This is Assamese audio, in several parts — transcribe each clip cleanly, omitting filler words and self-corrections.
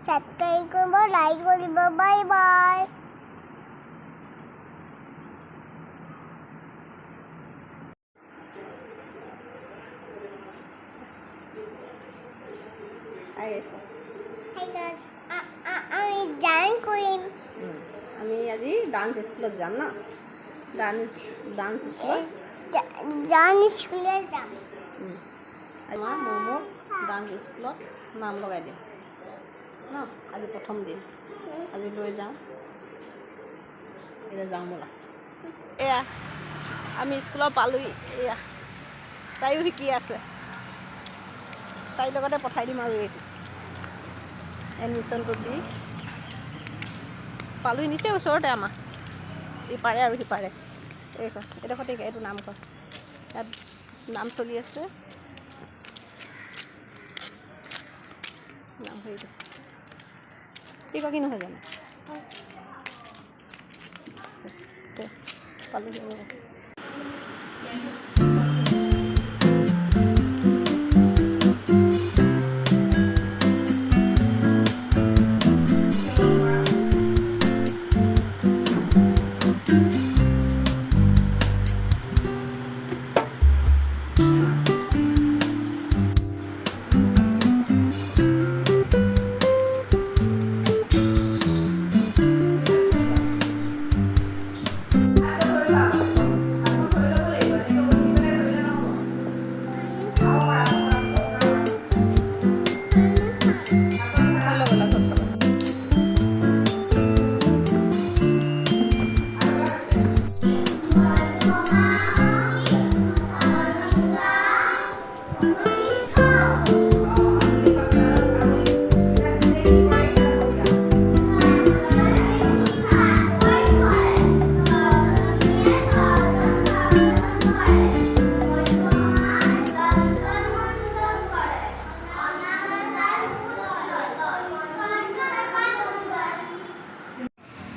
সাবস্ক্ৰাইব কৰিব, লাইক কৰিব, bye bye. Hi guys. Hi guys, আমি ডান্স কৰিম। আমি আজি ডান্স স্কুলত যাম না। ডান্স স্কুলত যাম। আমাৰ মমো ডান্স স্কুলত নাম লগাই দিম ন। আজি প্ৰথম দিন, আজি লৈ যাওঁ। এতিয়া যাওঁ ব'লা। এয়া আমি স্কুলত পালোহি। এয়া তাইও শিকি আছে, তাইৰ লগতে পঠাই দিম আৰু এইটো এডমিশ্যনটো দি পালোহি। নিচেই ওচৰতে আমাৰ, ইপাৰে আৰু সিপাৰে। এইডোখৰতে এইটো নামঘৰ, ইয়াত নাম চলি আছে। নাম হেৰিটো কি নহয় জানো পালোহি।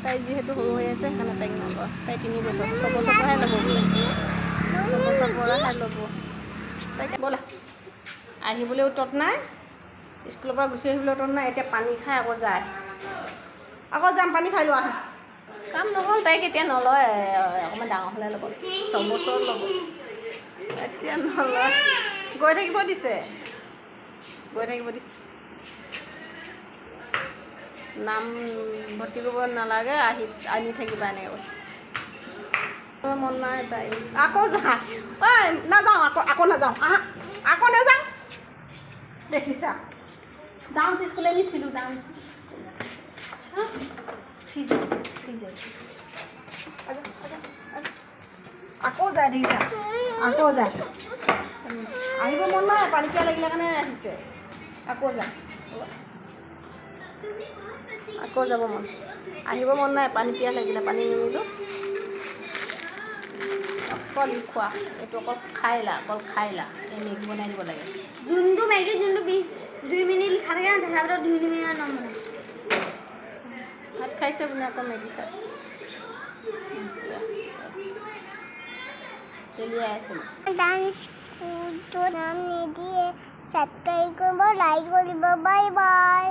তাই যিহেতু সৰু হৈ আছে সেইকাৰণে তাইক নলয়। তাই 3 বছৰ, 6 বছৰ পৰাহে ল'ব, 6 বছৰ পৰাহে ল'ব। তাইক ব'লা। আহিবলৈও তত নাই, স্কুলৰ পৰা গুচি আহিবলৈ তত নাই। এতিয়া পানী খাই আকৌ যায়। আকৌ যাম, পানী খাই লোৱা। কাম নহ'ল, তাইক এতিয়া নলয়। অকণমান ডাঙৰ হ'লে ল'ব, 6 বছৰত ল'ব। এতিয়া নলয়, গৈ থাকিব দিছে, গৈ থাকিব দিছে। নাম ভৰ্তি কৰিব নালাগে, আনি থাকিবা এনেকৈ কৈছে। মন নাই তাই। আকৌ যা, ঐ নাযাওঁ, আকৌ নাযাওঁ, আকৌ নাযাওঁ। দেখিছা, ডান্স স্কুলে নিছিলোঁ, ডান্স আকৌ যায়। দেখিছা, আকৌ যায়। আহিব মন নাই, পানী পিয়া লাগিলে কাৰণে আহিছে। আকৌ যায়, আকৌ যাব মন, আহিব মন নাই। পানী পিয়াহ লাগিলে, পানী নিনিলোঁ। অকল খোৱা, এইটো অকল খাই লা। এই মেগী বনাই দিব লাগে। যোনটো 2 মিনিট লিখা থাকে না, তাৰ ভিতৰত 2 মিনিটৰ নাম বনাই। ভাত খাইছে বোলে, আকৌ মেগী খায়। তেলিয়াই আছে। ডান্সটো নাম নিদিয়ে, ছাবস্ক্ৰাইব কৰিব, লাইক কৰিব, বাই বাই।